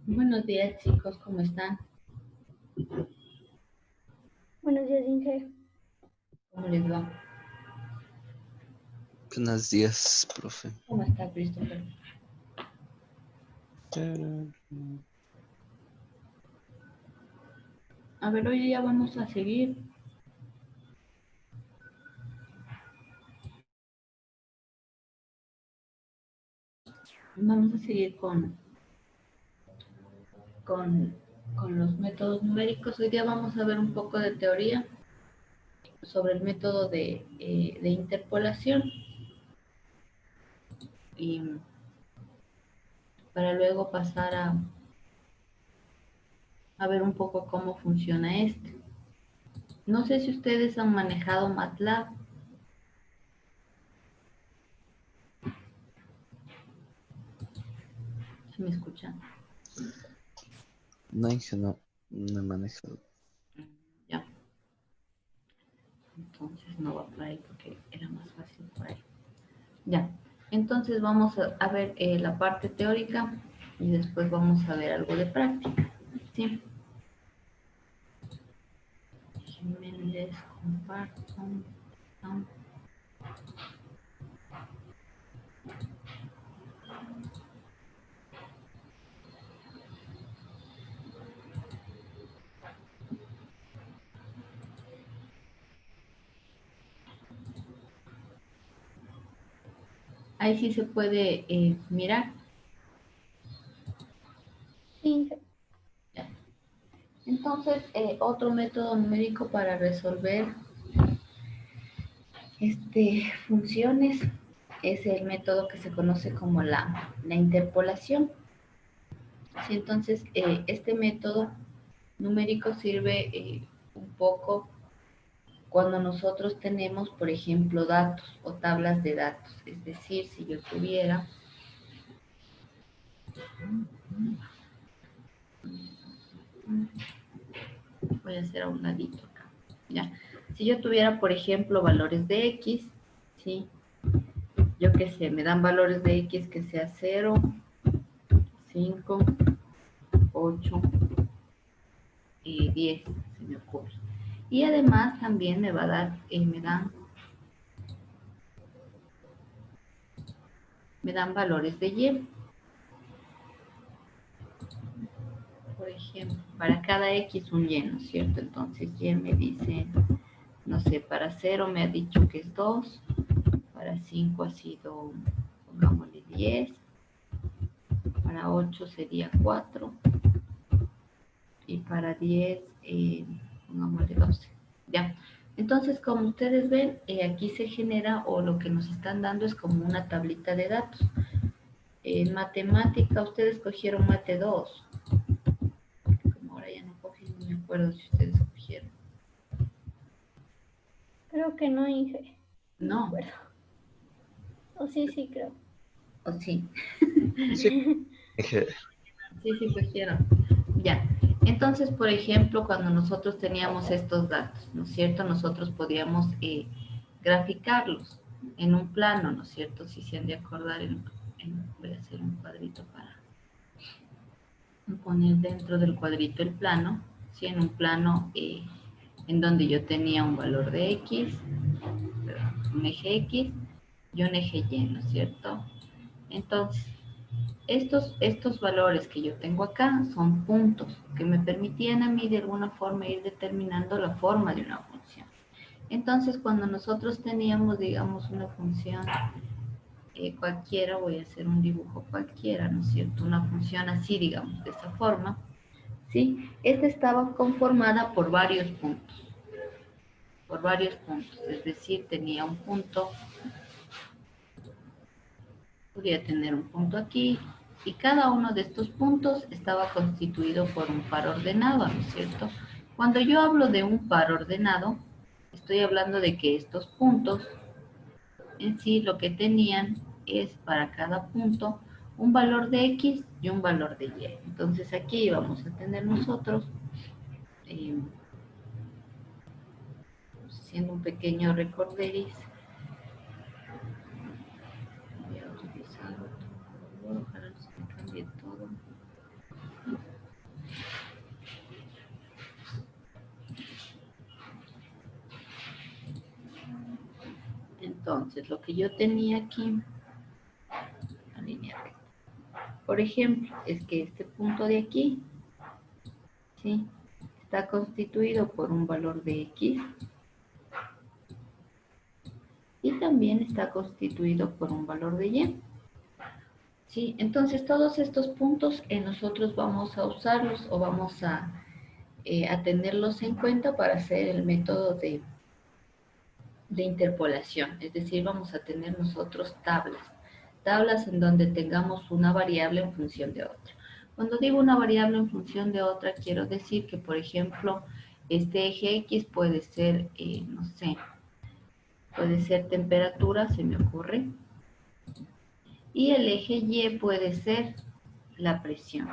Buenos días, chicos, ¿cómo están? Buenos días, Inge. ¿Cómo les va? Buenos días, profe. ¿Cómo está, Christopher? A ver, hoy ya vamos a seguir. Vamos a seguir con, con los métodos numéricos. Hoy día vamos a ver un poco de teoría sobre el método de interpolación y para luego pasar a ver un poco cómo funciona este. No sé si ustedes han manejado MATLAB. ¿Se me escuchan? No, Inge, no he manejado. Ya. Entonces no va por ahí porque era más fácil por ahí. Ya, entonces vamos a ver la parte teórica y después vamos a ver algo de práctica. ¿Sí? Déjenme les comparto. Ahí sí se puede mirar. Sí, Inge. Ya. Entonces, otro método numérico para resolver funciones es el método que se conoce como la interpolación. Sí, entonces, este método numérico sirve un poco cuando nosotros tenemos, por ejemplo, datos o tablas de datos. Es decir, si yo tuviera, voy a hacer a un ladito acá, ¿ya? Si yo tuviera, por ejemplo, valores de X, ¿sí? Yo qué sé, me dan valores de X que sea 0, 5, 8 y 10, se me ocurre. Y además también me va a dar, me dan valores de Y. Por ejemplo, para cada X un Y, ¿no es cierto? Entonces Y me dice, no sé, para 0 me ha dicho que es 2, para 5 ha sido, pongámosle 10, para 8 sería 4 y para 10, pongámosle 12. Ya. Entonces, como ustedes ven, aquí se genera o lo que nos están dando es como una tablita de datos. En matemática, ustedes cogieron mate 2. Como ahora ya no cogen, no me acuerdo si ustedes cogieron. Creo que no, Inge. No me No, acuerdo. O sí, sí, creo. o sí. Sí, Inge. Sí, sí, cogieron. Ya. Entonces, por ejemplo, cuando nosotros teníamos estos datos, ¿no es cierto? Nosotros podíamos graficarlos en un plano, ¿no es cierto? Si se han de acordar, voy a hacer un cuadrito para poner dentro del cuadrito el plano, ¿sí? En un plano en donde yo tenía un valor de X, un eje X y un eje Y, ¿no es cierto? Entonces, estos valores que yo tengo acá son puntos que me permitían a mí de alguna forma ir determinando la forma de una función. Entonces, cuando nosotros teníamos, digamos, una función cualquiera, voy a hacer un dibujo cualquiera, ¿no es cierto? Una función así, digamos, de esa forma, ¿sí? Esta estaba conformada por varios puntos, es decir, tenía un punto, podría tener un punto aquí, y cada uno de estos puntos estaba constituido por un par ordenado, ¿no es cierto? Cuando yo hablo de un par ordenado, estoy hablando de que estos puntos en sí lo que tenían es para cada punto un valor de X y un valor de Y. Entonces aquí vamos a tener nosotros, eh, haciendo un pequeño recorderis, voy a utilizar otro color, ojalá no se me cambie todo. Entonces, lo que yo tenía aquí, la línea recta, por ejemplo, es que este punto de aquí, ¿sí?, está constituido por un valor de X y también está constituido por un valor de Y. ¿Sí? Entonces, todos estos puntos nosotros vamos a usarlos o vamos a tenerlos en cuenta para hacer el método de interpolación. Es decir, vamos a tener nosotros tablas en donde tengamos una variable en función de otra. Cuando digo una variable en función de otra, quiero decir que, por ejemplo, este eje X puede ser, no sé, puede ser temperatura, se me ocurre, y el eje Y puede ser la presión.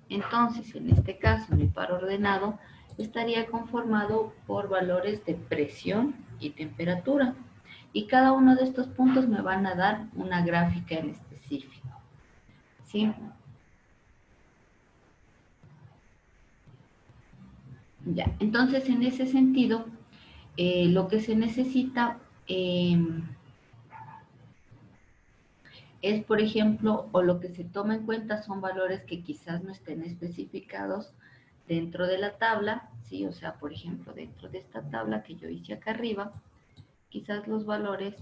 Entonces, en este caso, mi par ordenado estaría conformado por valores de presión y temperatura. Y cada uno de estos puntos me van a dar una gráfica en específico. ¿Sí? Ya, entonces en ese sentido, lo que se necesita es, por ejemplo, o lo que se toma en cuenta son valores que quizás no estén especificados dentro de la tabla, ¿sí? O sea, por ejemplo, dentro de esta tabla que yo hice acá arriba, quizás los valores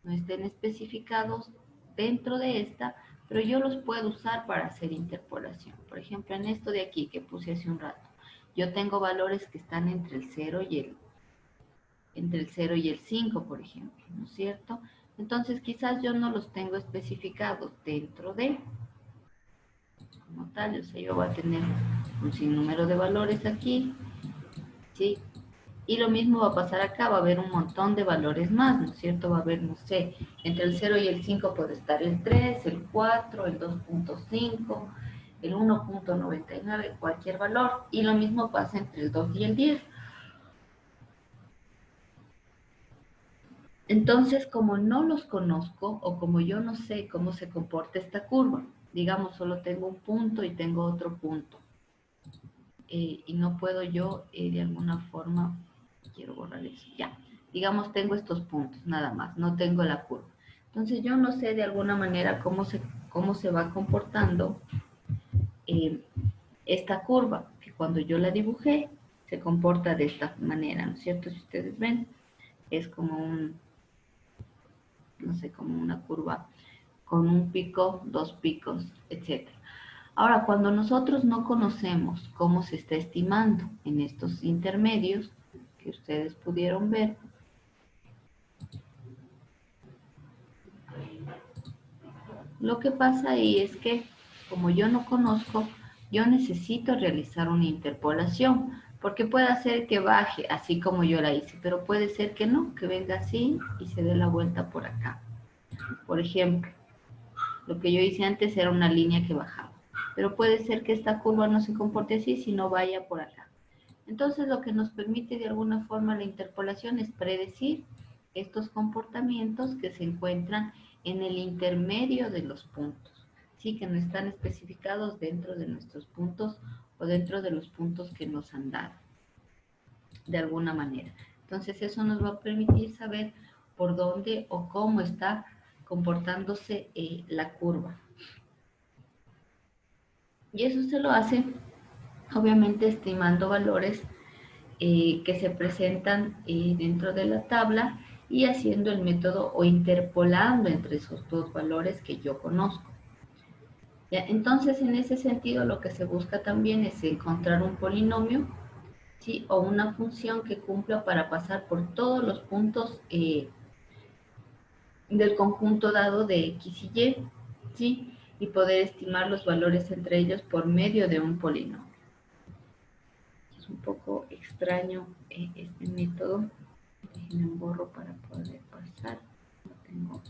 no estén especificados dentro de esta, pero yo los puedo usar para hacer interpolación. Por ejemplo, en esto de aquí que puse hace un rato, yo tengo valores que están entre el 0 y el 5, por ejemplo, ¿no es cierto? Entonces, quizás yo no los tengo especificados dentro de, como tal, o sea, yo voy a tener un sinnúmero de valores aquí, ¿sí? Y lo mismo va a pasar acá, va a haber un montón de valores más, ¿no es cierto? Va a haber, no sé, entre el 0 y el 5 puede estar el 3, el 4, el 2.5, el 1.99, cualquier valor. Y lo mismo pasa entre el 2 y el 10. Entonces, como no los conozco o como yo no sé cómo se comporta esta curva, digamos, solo tengo un punto y tengo otro punto, y no puedo yo de alguna forma, quiero borrar eso, ya, digamos, tengo estos puntos, nada más, no tengo la curva. Entonces, yo no sé de alguna manera cómo se va comportando esta curva, que cuando yo la dibujé, se comporta de esta manera, ¿no es cierto? Si ustedes ven, es como un, no sé, como una curva con un pico, dos picos, etc. Ahora, cuando nosotros no conocemos cómo se está estimando en estos intermedios que ustedes pudieron ver, lo que pasa ahí es que, como yo no conozco, yo necesito realizar una interpolación, porque puede ser que baje así como yo la hice, pero puede ser que no, que venga así y se dé la vuelta por acá. Por ejemplo, lo que yo hice antes era una línea que bajaba, pero puede ser que esta curva no se comporte así, sino vaya por acá. Entonces, lo que nos permite de alguna forma la interpolación es predecir estos comportamientos que se encuentran en el intermedio de los puntos, ¿sí? Que no están especificados dentro de nuestros puntos o dentro de los puntos que nos han dado, de alguna manera. Entonces, eso nos va a permitir saber por dónde o cómo está comportándose la curva. Y eso se lo hace, obviamente, estimando valores que se presentan dentro de la tabla y haciendo el método o interpolando entre esos dos valores que yo conozco. ¿Ya? Entonces, en ese sentido, lo que se busca también es encontrar un polinomio, ¿sí? O una función que cumpla para pasar por todos los puntos del conjunto dado de X y Y, ¿sí? Y poder estimar los valores entre ellos por medio de un polinomio. Es un poco extraño este método. Déjenme un borro para poder pasar. No tengo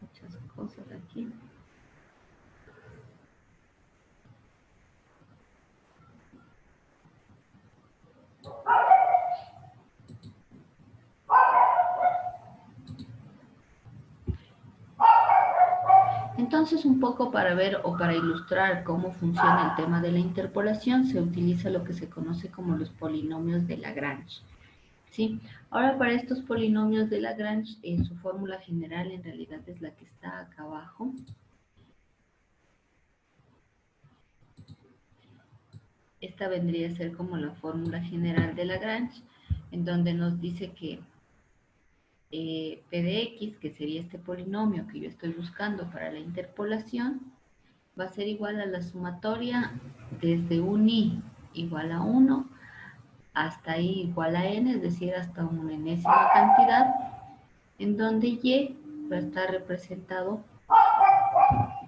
muchas cosas aquí. Entonces, un poco para ver o para ilustrar cómo funciona el tema de la interpolación, se utiliza lo que se conoce como los polinomios de Lagrange. ¿sí? Ahora para estos polinomios de Lagrange, su fórmula general en realidad es la que está acá abajo. Esta vendría a ser como la fórmula general de Lagrange, en donde nos dice que P de X, que sería este polinomio que yo estoy buscando para la interpolación, va a ser igual a la sumatoria desde un i igual a 1 hasta i igual a n, es decir, hasta una enésima cantidad, en donde y va a estar representado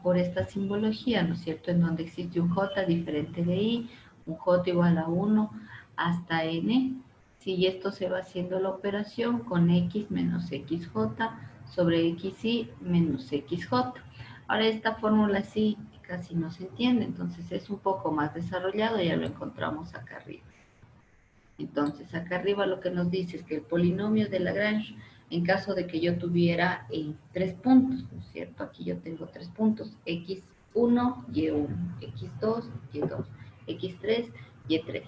por esta simbología, ¿no es cierto? En donde existe un j diferente de i, un j igual a 1 hasta n. Si esto se va haciendo la operación con x menos xj sobre xi menos xj. Ahora esta fórmula sí casi no se entiende, entonces es un poco más desarrollado, ya lo encontramos acá arriba. Entonces acá arriba lo que nos dice es que el polinomio de Lagrange, en caso de que yo tuviera 3 puntos, ¿no es cierto? Aquí yo tengo 3 puntos, x1, y1, x2, y2, x3, y3.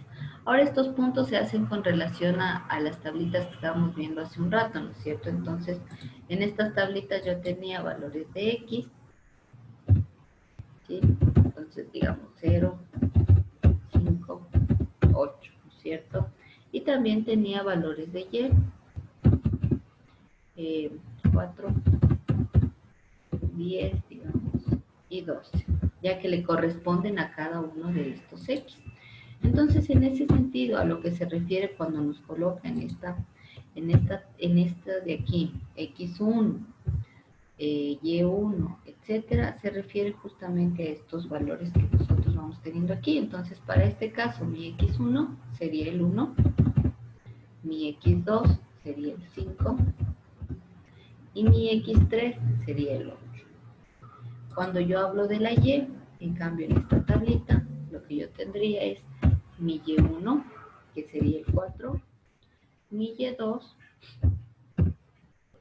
Ahora estos puntos se hacen con relación a las tablitas que estábamos viendo hace un rato, ¿no es cierto? Entonces, en estas tablitas yo tenía valores de x, ¿sí? Entonces, digamos 0, 5, 8, ¿no es cierto? Y también tenía valores de y, 4, 10, digamos, y 12, ya que le corresponden a cada uno de estos x. Entonces, en ese sentido, a lo que se refiere cuando nos coloca en esta de aquí, x1, y1, etcétera, se refiere justamente a estos valores que nosotros vamos teniendo aquí. Entonces, para este caso, mi x1 sería el 1, mi x2 sería el 5 y mi x3 sería el 8. Cuando yo hablo de la y, en cambio en esta tablita, lo que yo tendría es mi y1, que sería el 4, mi y2,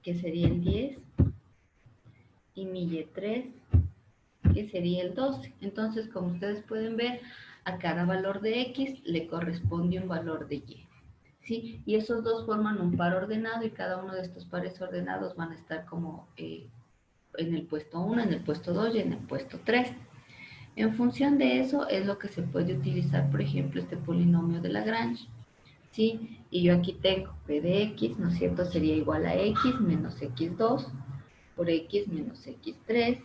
que sería el 10, y mi y3, que sería el 12. Entonces, como ustedes pueden ver, a cada valor de x le corresponde un valor de y. ¿Sí? Y esos dos forman un par ordenado y cada uno de estos pares ordenados van a estar como en el puesto 1, en el puesto 2 y en el puesto 3. En función de eso es lo que se puede utilizar, por ejemplo, este polinomio de Lagrange, ¿sí? Y yo aquí tengo p de x, ¿no es cierto? Sería igual a x menos x2 por x menos x3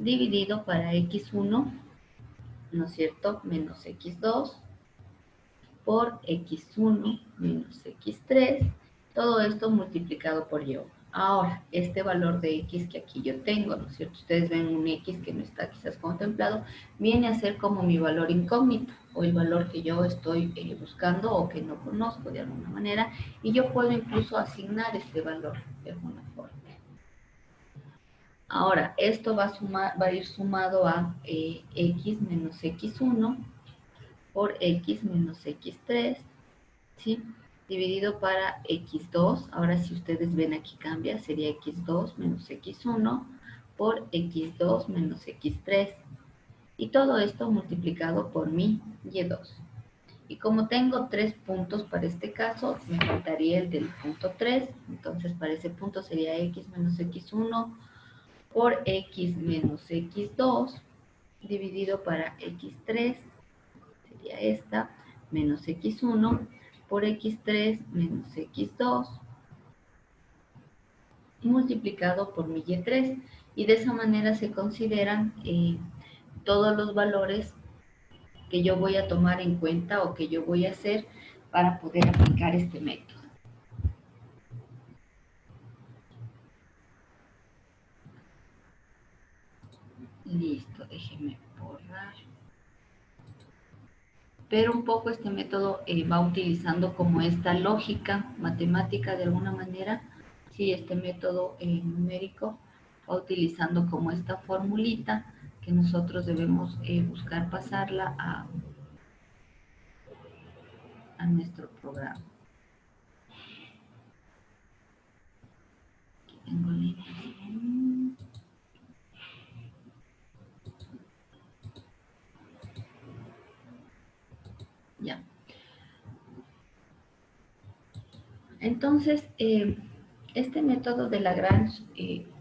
dividido para x1, ¿no es cierto? Menos x2 por x1 menos x3, todo esto multiplicado por y. Ahora, este valor de x que aquí yo tengo, ¿no es cierto? Ustedes ven un x que no está quizás contemplado, viene a ser como mi valor incógnito, o el valor que yo estoy buscando o que no conozco de alguna manera, y yo puedo incluso asignar este valor de alguna forma. Ahora, esto va a ir sumado a x menos x1 por x menos x3, ¿sí? Dividido para x2, ahora si ustedes ven aquí cambia, sería x2 menos x1 por x2 menos x3. Y todo esto multiplicado por mi y2. Y como tengo 3 puntos para este caso, me faltaría el del punto 3. Entonces para ese punto sería x menos x1 por x menos x2 dividido para x3, sería esta, menos x1 por x3 menos x2 multiplicado por mi y3. Y de esa manera se consideran todos los valores que yo voy a tomar en cuenta o que yo voy a hacer para poder aplicar este método. Listo, déjenme borrar. Pero un poco este método va utilizando como esta lógica matemática de alguna manera. Sí, este método numérico va utilizando como esta formulita que nosotros debemos buscar pasarla a nuestro programa. Aquí tengo líneas. Ya. entonces, este método de Lagrange,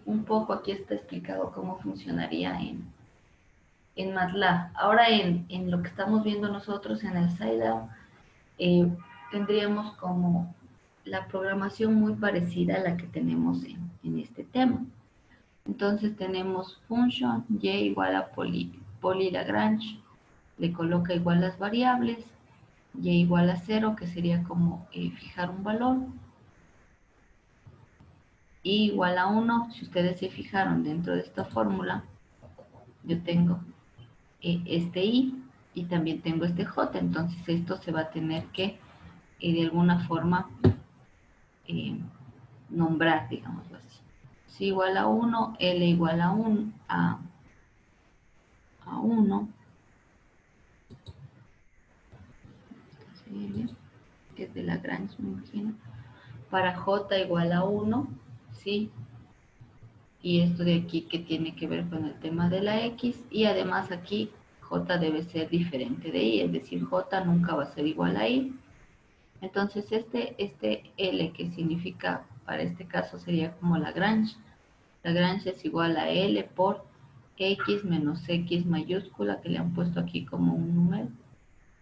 un poco aquí está explicado cómo funcionaría en MATLAB. Ahora en lo que estamos viendo nosotros en el Scilab, tendríamos como la programación muy parecida a la que tenemos en este tema. Entonces tenemos function y igual a poly Lagrange, le coloca igual las variables, y igual a 0, que sería como fijar un valor, y igual a 1, si ustedes se fijaron dentro de esta fórmula, yo tengo este y también tengo este j, entonces esto se va a tener que de alguna forma nombrar, digámoslo así. Si igual a 1, L igual a 1, a 1, que es de Lagrange, me imagino, para j igual a 1, ¿sí? Y esto de aquí que tiene que ver con el tema de la x, y además aquí j debe ser diferente de y, es decir, j nunca va a ser igual a y. Entonces este L, que significa, para este caso sería como Lagrange. Lagrange es igual a L por x menos x mayúscula, que le han puesto aquí como un número,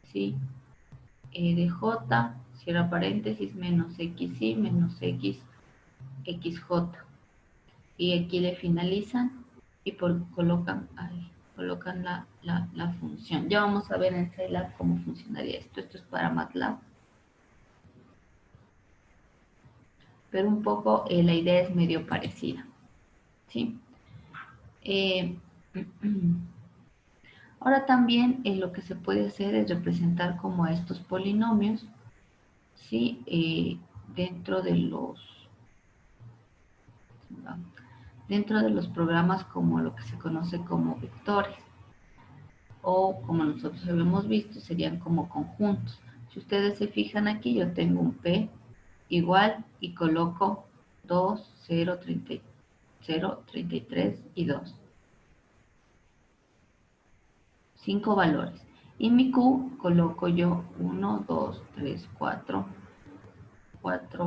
¿sí? De j, cierra paréntesis, menos xy menos x, xj. Y aquí le finalizan y colocan la función. Ya vamos a ver en Scilab cómo funcionaría esto. Esto es para MATLAB. Pero un poco la idea es medio parecida. ¿Sí? Ahora también lo que se puede hacer es representar como estos polinomios, ¿sí? Dentro de los programas como lo que se conoce como vectores, o como nosotros habíamos visto, serían como conjuntos. Si ustedes se fijan aquí, yo tengo un P igual y coloco 2, 0, 0, 33 y 2. 5 valores. Y mi Q coloco yo 1, 2, 3, 4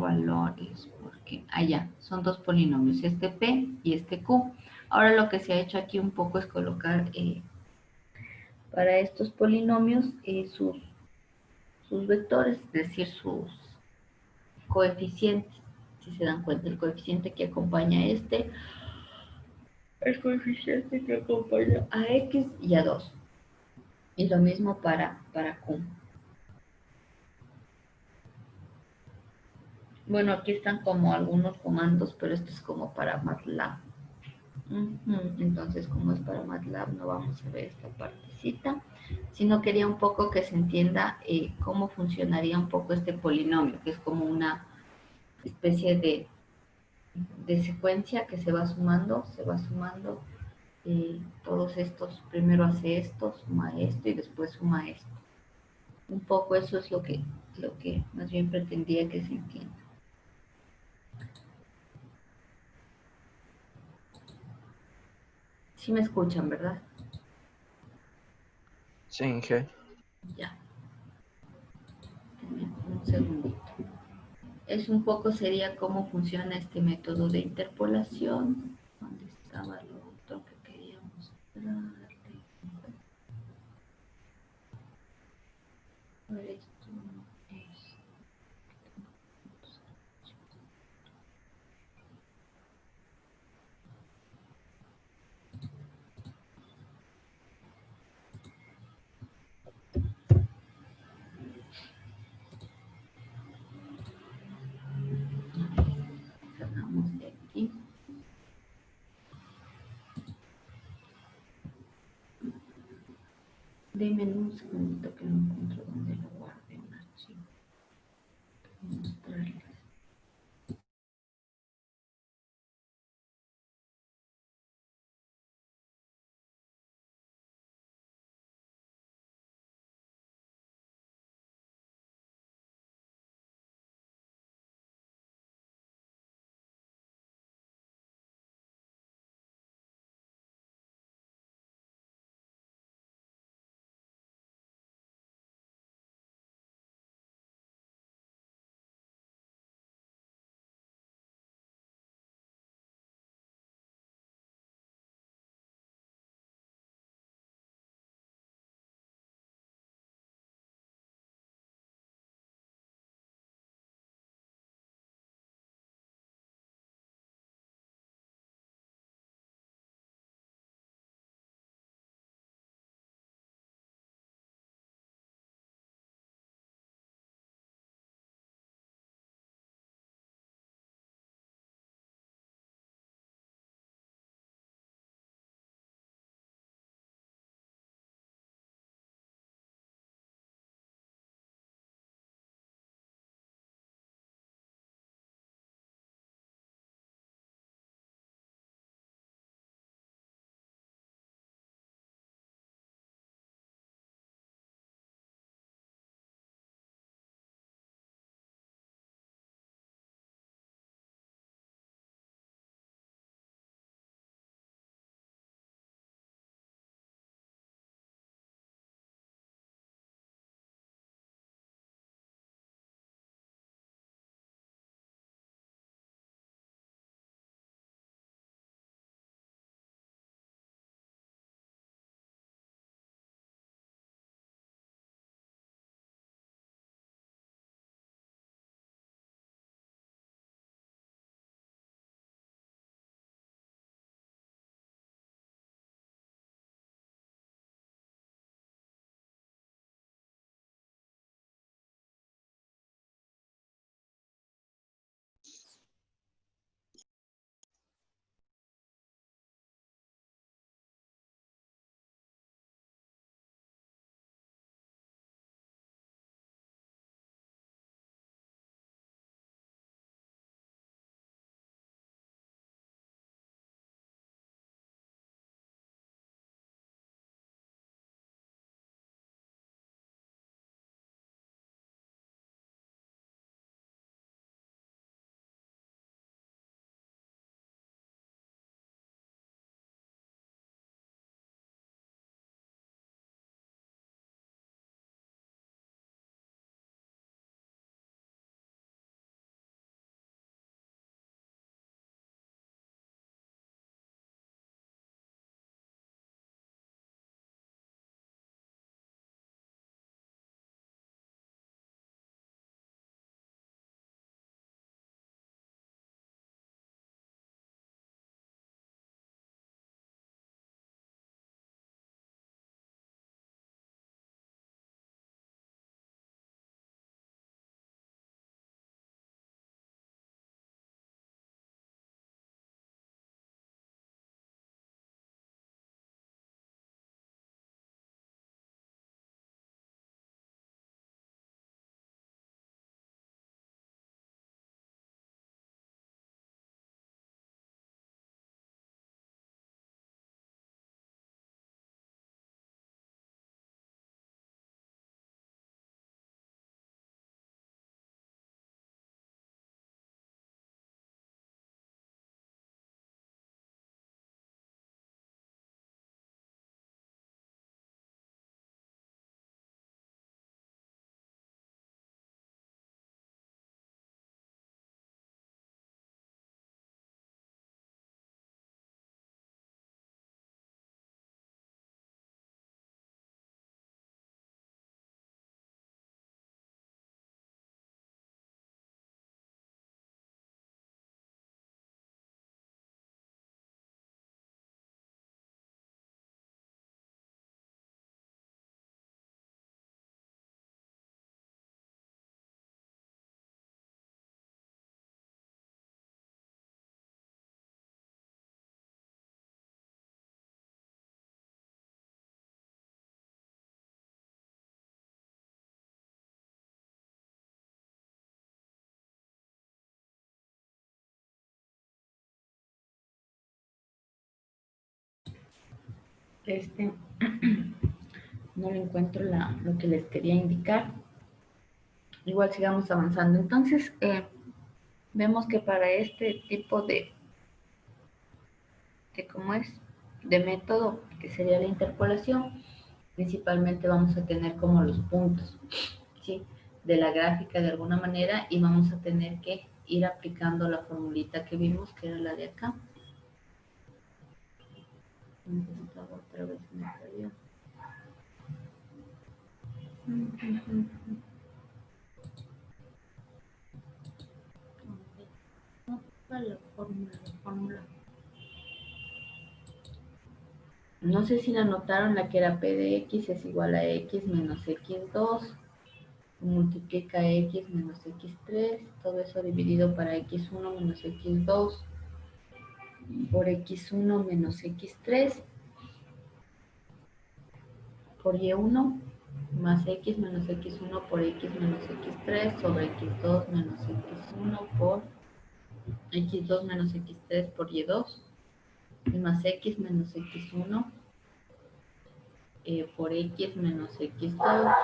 valores, porque allá son dos polinomios, este P y este Q. Ahora lo que se ha hecho aquí un poco es colocar para estos polinomios sus vectores, es decir, sus coeficientes. Si se dan cuenta, el coeficiente que acompaña a este, el coeficiente que acompaña a X y a 2. Y lo mismo para Q. Bueno, aquí están como algunos comandos, pero esto es como para MATLAB. Entonces, como es para MATLAB, no vamos a ver esta partecita, sino quería un poco que se entienda cómo funcionaría un poco este polinomio, que es como una especie de secuencia que se va sumando, todos estos, primero hace esto, suma esto y después suma esto. Un poco eso es lo que más bien pretendía que se entienda. Sí me escuchan, ¿verdad? Sí, Inge. Ya. Un segundito. Es un poco sería cómo funciona este método de interpolación. ¿Dónde estaba lo otro que quería mostrar? A ver, esto no es. Sacamos de aquí. Deme un segundito que no encuentro dónde lo guardé un archivo. Mostrarles. No le encuentro lo que les quería indicar. Igual sigamos avanzando. Entonces, vemos que para este tipo ¿cómo es? De método, que sería la interpolación, principalmente vamos a tener como los puntos, ¿sí? De la gráfica de alguna manera y vamos a tener que ir aplicando la formulita que vimos, que era la de acá. Otra vez me salió. La fórmula. No sé si la notaron, la que era P de X es igual a X menos X2, multiplica X menos X3, todo eso dividido para X1 menos X2 por X1 menos X3 por Y1 más X menos X1 por X menos X3 sobre X2 menos X1 por X2 menos X3 por Y2 y más X menos X1 por X menos X2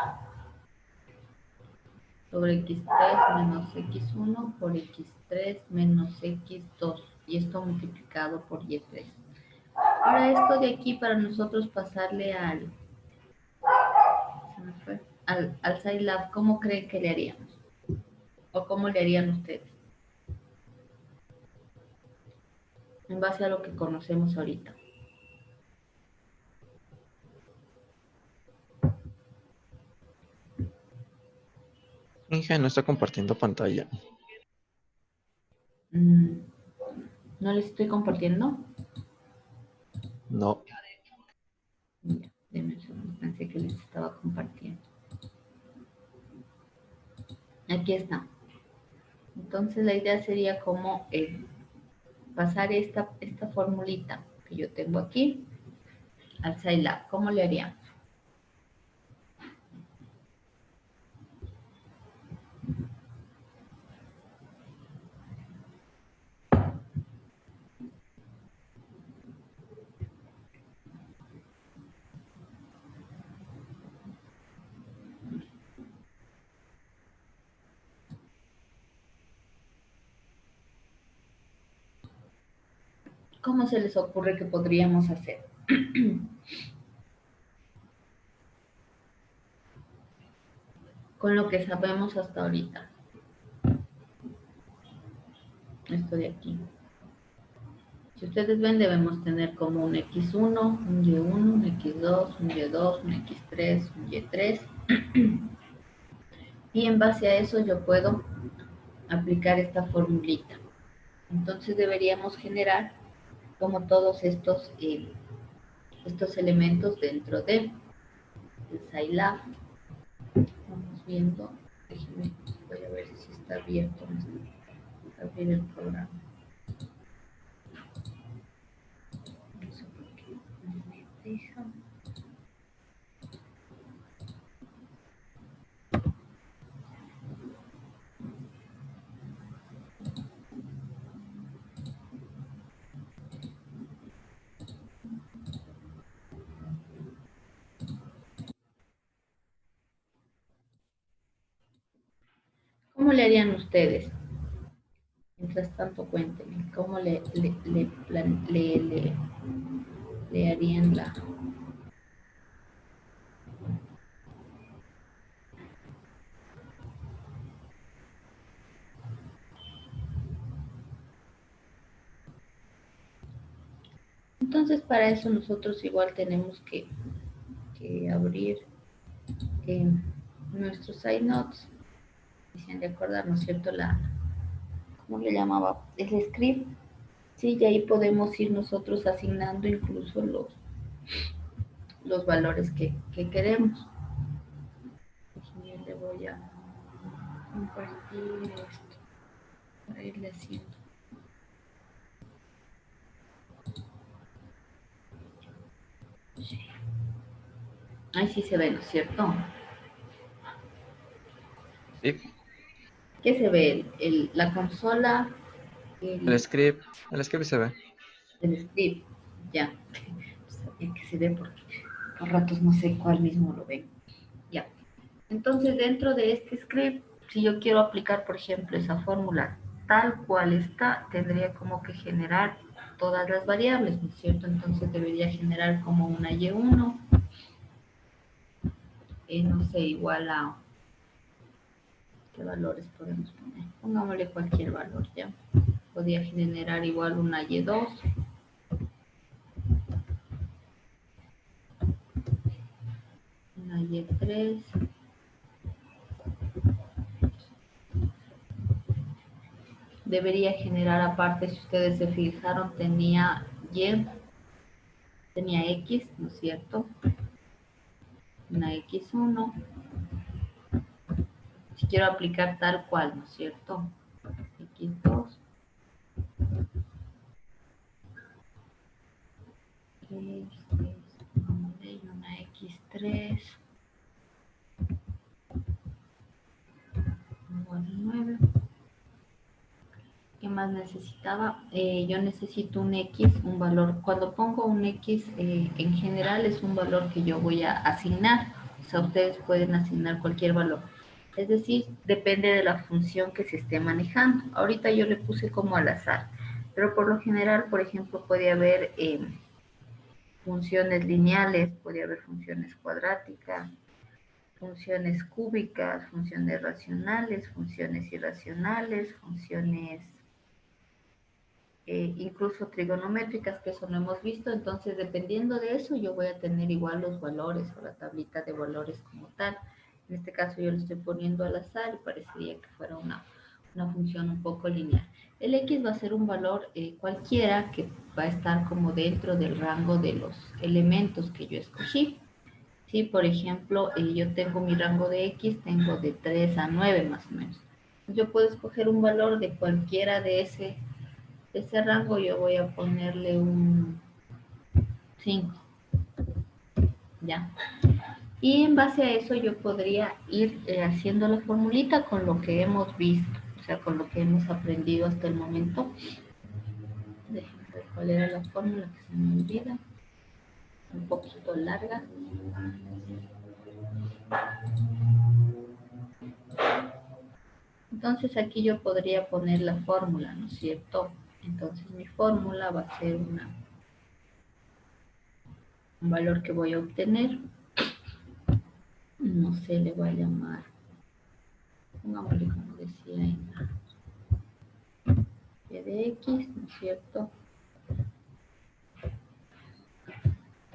sobre X3 menos X1 por X3 menos X2 y esto multiplicado por Y3. Ahora esto de aquí para nosotros pasarle al Scilab, ¿cómo creen que le haríamos? ¿O cómo le harían ustedes? En base a lo que conocemos ahorita. Inge no está compartiendo pantalla. ¿No les estoy compartiendo? No. Mira, denme un segundo, pensé que les estaba compartiendo. Aquí está. Entonces la idea sería como pasar esta formulita que yo tengo aquí al Scilab. ¿Cómo le haríamos? ¿Cómo se les ocurre que podríamos hacer? Con lo que sabemos hasta ahorita. Esto de aquí. Si ustedes ven, debemos tener como un X1, un Y1, un X2, un Y2, un X3, un Y3. Y en base a eso yo puedo aplicar esta formulita. Entonces deberíamos generar como todos estos elementos dentro del Scilab. Vamos viendo. Déjenme, voy a ver si está abierto. Abrir el programa. No sé por qué no me deja. ¿Cómo le harían ustedes? Mientras tanto, cuéntenme, ¿cómo le harían la... Entonces, para eso nosotros igual tenemos que abrir nuestros iNotes. Dicen de acordar, ¿no es cierto? ¿Cómo le llamaba? El script. Sí, y ahí podemos ir nosotros asignando incluso los valores que queremos. Yo le voy a compartir esto para irle haciendo. Sí. Ahí sí se ve, ¿no es cierto? Sí. ¿Qué se ve? La consola. El script se ve. El script, ya. que se ve porque por ratos no sé cuál mismo lo ven. Ya. Entonces, dentro de este script, si yo quiero aplicar, por ejemplo, esa fórmula tal cual está, tendría como que generar todas las variables, ¿no es cierto? Entonces debería generar como una y1, no sé, igual a, ¿qué valores podemos poner? Pongámosle cualquier valor, ¿ya? Podría generar igual una y2, una y3, debería generar aparte, si ustedes se fijaron, tenía X, ¿no es cierto? Una X1, si quiero aplicar tal cual, ¿no es cierto? X2, y una X3, igual a 9. ¿Qué más necesitaba? Yo necesito un X, un valor. Cuando pongo un X, en general es un valor que yo voy a asignar. O sea, ustedes pueden asignar cualquier valor. Es decir, depende de la función que se esté manejando. Ahorita yo le puse como al azar. Pero por lo general, por ejemplo, puede haber funciones lineales, puede haber funciones cuadráticas, funciones cúbicas, funciones racionales, funciones irracionales, funciones incluso trigonométricas, que eso no hemos visto. Entonces, dependiendo de eso, yo voy a tener igual los valores o la tablita de valores como tal. En este caso yo lo estoy poniendo al azar y parecería que fuera una función un poco lineal. El X va a ser un valor cualquiera que va a estar como dentro del rango de los elementos que yo escogí. Sí, por ejemplo, yo tengo mi rango de X, tengo de 3 a 9 más o menos. Yo puedo escoger un valor de cualquiera de ese rango, yo voy a ponerle un 5, ¿ya? Y en base a eso yo podría ir haciendo la formulita con lo que hemos visto, o sea, con lo que hemos aprendido hasta el momento. Déjenme ver cuál era la fórmula que se me olvida. Un poquito larga. Entonces aquí yo podría poner la fórmula, ¿no es cierto? Entonces mi fórmula va a ser un valor que voy a obtener. No sé, le voy a llamar, pongámosle como decía en y de X, ¿no es cierto?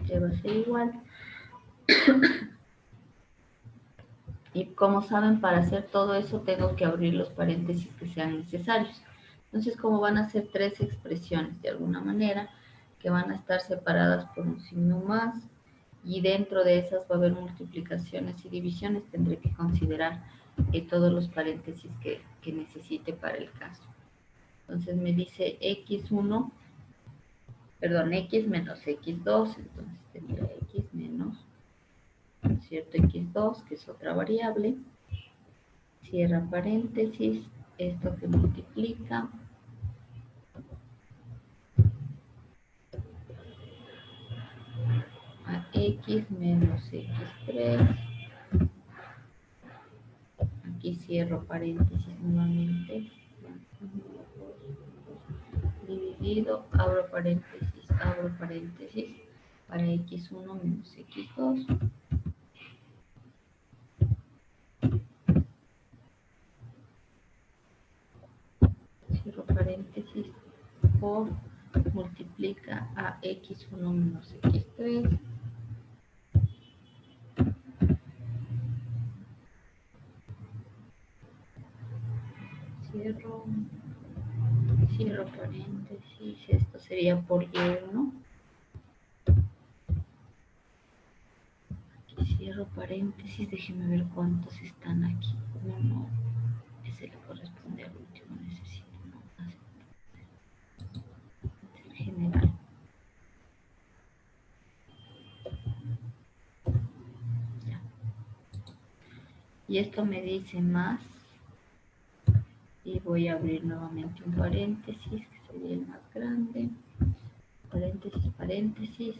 Que va a ser igual. Y como saben, para hacer todo eso tengo que abrir los paréntesis que sean necesarios. Entonces, como van a ser tres expresiones de alguna manera, que van a estar separadas por un signo más, y dentro de esas va a haber multiplicaciones y divisiones, tendré que considerar todos los paréntesis que necesite para el caso. Entonces me dice X1, perdón, X menos X2, entonces tendría X menos, ¿cierto? X2, que es otra variable, cierra paréntesis, esto que multiplica a X menos X3, aquí cierro paréntesis nuevamente, dividido, abro paréntesis, para X1 menos X2, cierro paréntesis, por multiplica a X1 menos X3, cierro paréntesis, esto sería por Y1, aquí cierro paréntesis, déjenme ver cuántos están aquí, 1, ese le corresponde al último, necesito el general. Ya. Y esto me dice más, y voy a abrir nuevamente un paréntesis, que sería el más grande, paréntesis, paréntesis,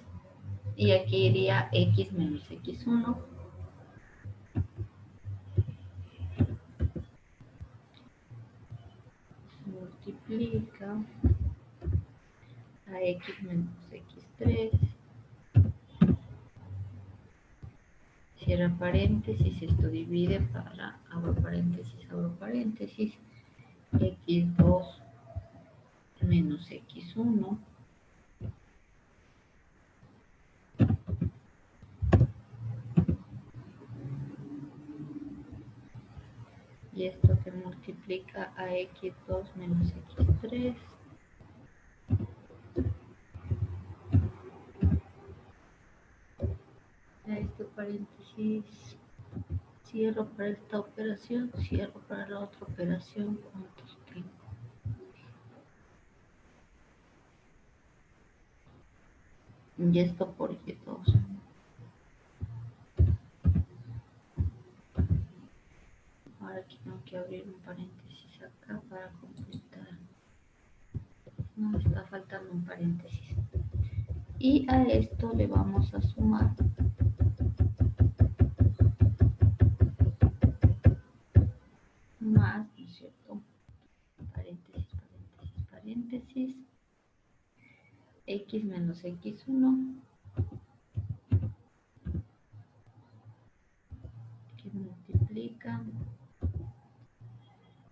Y aquí iría x menos x1. Multiplica a x menos x3. Cierra paréntesis, esto divide para abro paréntesis, x2 menos x1. Y esto que multiplica a x2 menos x3. A este paréntesis cierro para esta operación, cierro para la otra operación. ¿Cuántos tengo? Y esto por y2. Ahora aquí tengo que abrir un paréntesis acá para completar. No, está faltando un paréntesis. Y a esto le vamos a sumar más, ¿no es cierto? Paréntesis, paréntesis, paréntesis. X menos x1. Que multiplica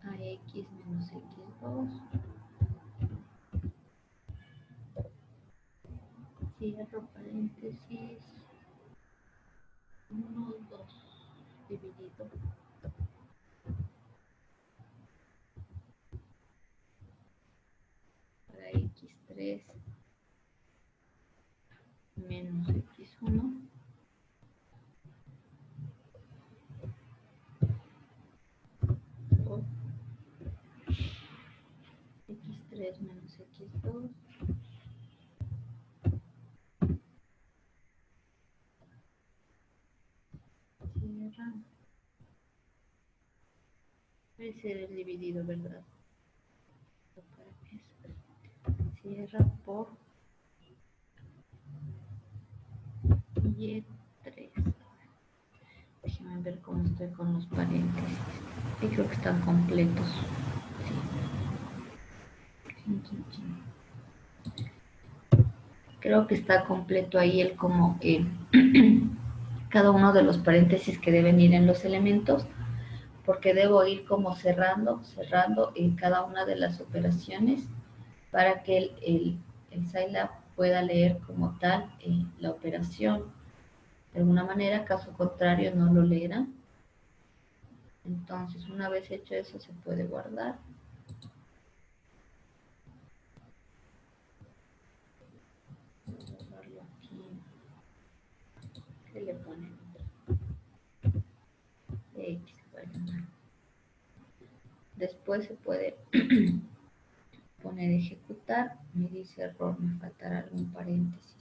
a x menos x2. Cierro paréntesis. 1, 2 dividido para x3 menos x1. X3 menos x2. Cierra. Debe ser el dividido, ¿verdad? Cierra por y3. Déjenme ver cómo estoy con los paréntesis. Y creo que están completos. Sí. Creo que está completo ahí el como cada uno de los paréntesis que deben ir en los elementos, porque debo ir como cerrando en cada una de las operaciones para que el Scilab pueda leer como tal la operación. De alguna manera, caso contrario, no lo leerá. Entonces, una vez hecho eso, se puede guardar. Voy a guardarlo aquí. ¿Qué le ponen? X, bueno. Después se puede poner ejecutar. Me dice error, me faltará algún paréntesis.